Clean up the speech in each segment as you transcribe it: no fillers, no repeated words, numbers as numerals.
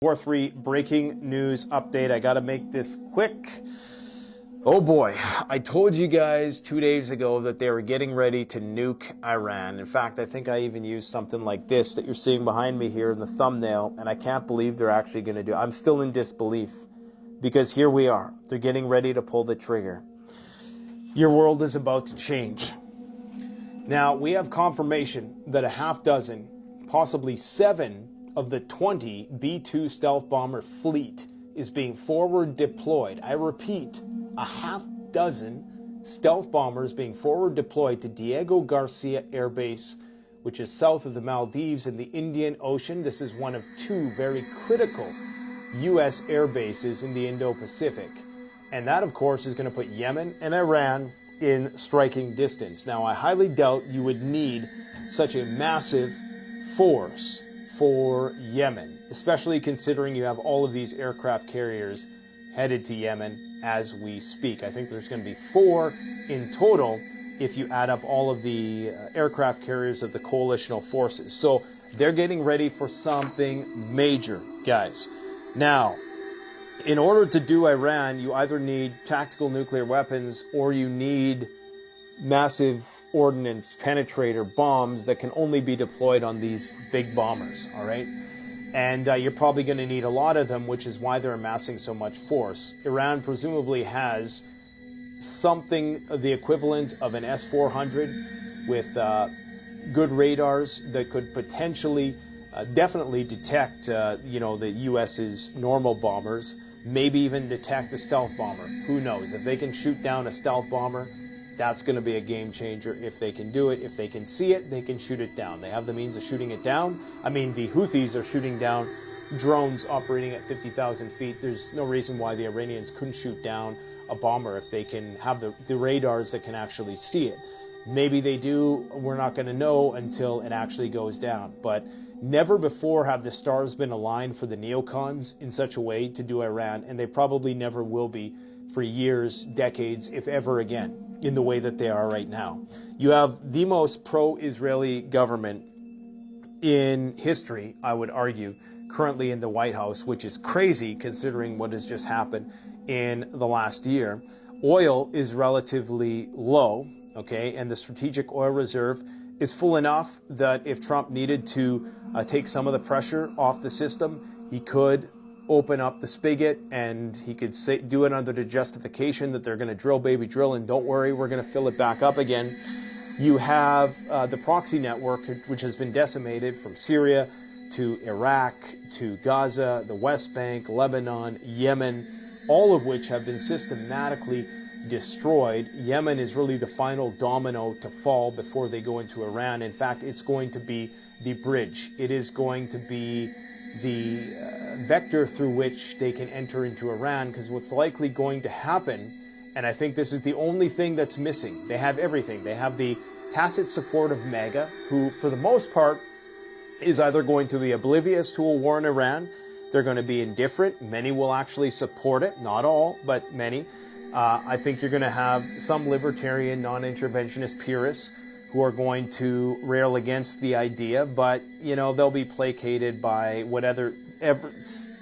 4-3 breaking news update. I got to make this quick. Oh boy, I told you guys 2 days ago that they were getting ready to nuke Iran. In fact, I think I even used something like this that you're seeing behind me here in the thumbnail, and I can't believe they're actually going to do it. I'm still in disbelief because here we are. They're getting ready to pull the trigger. Your world is about to change. Now, we have confirmation that a half dozen, possibly 7 of the 20 B-2 stealth bomber fleet is being forward deployed. I repeat, a half dozen stealth bombers being forward deployed to Diego Garcia Air Base, which is south of the Maldives in the Indian Ocean. This is one of 2 very critical U.S. air bases in the Indo-Pacific. And that, of course, is going to put Yemen and Iran in striking distance. Now, I highly doubt you would need such a massive force for Yemen, especially considering you have all of these aircraft carriers headed to Yemen as we speak. I think there's going to be 4 in total if you add up all of the aircraft carriers of the coalitional forces. So they're getting ready for something major, guys. Now, in order to do Iran, you either need tactical nuclear weapons or you need massive ordnance penetrator bombs that can only be deployed on these big bombers, all right? And you're probably going to need a lot of them, which is why they're amassing so much force. Iran presumably has something the equivalent of an S-400 with good radars that could potentially, definitely detect, the U.S.'s normal bombers, maybe even detect a stealth bomber. Who knows? If they can shoot down a stealth bomber, that's going to be a game changer if they can do it. If they can see it, they can shoot it down. They have the means of shooting it down. I mean, the Houthis are shooting down drones operating at 50,000 feet. There's no reason why the Iranians couldn't shoot down a bomber if they can have the radars that can actually see it. Maybe they do. We're not going to know until it actually goes down. But never before have the stars been aligned for the neocons in such a way to do Iran, and they probably never will be for years, decades, if ever again, in the way that they are right now. You have the most pro-Israeli government in history, I would argue, currently in the White House, which is crazy considering what has just happened in the last year. Oil is relatively low, okay, and the strategic oil reserve is full enough that if Trump needed to take some of the pressure off the system, he could open up the spigot and he could do it under the justification that they're going to drill, baby, drill, and don't worry, we're going to fill it back up again. You have the proxy network, which has been decimated from Syria to Iraq to Gaza, the West Bank, Lebanon, Yemen, all of which have been systematically destroyed. Yemen is really the final domino to fall before they go into Iran. In fact, it's going to be the bridge. It is going to be the vector through which they can enter into Iran, because what's likely going to happen, and I think this is the only thing that's missing, they have everything. They have the tacit support of MAGA, who for the most part is either going to be oblivious to a war in Iran, they're going to be indifferent, many will actually support it, not all, but many. I think you're going to have some libertarian, non-interventionist purists who are going to rail against the idea, but, they'll be placated by whatever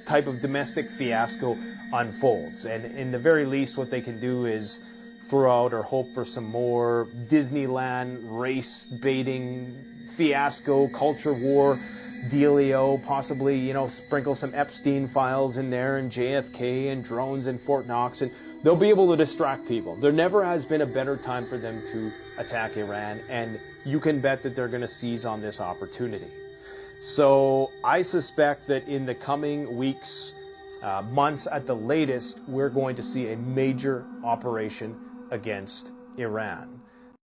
type of domestic fiasco unfolds. And in the very least, what they can do is throw out or hope for some more Disneyland race baiting fiasco, culture war, dealio, possibly, sprinkle some Epstein files in there and JFK and drones in Fort Knox, and they'll be able to distract people. There never has been a better time for them to attack Iran, and you can bet that they're going to seize on this opportunity. So I suspect that in the coming weeks, months at the latest, we're going to see a major operation against Iran.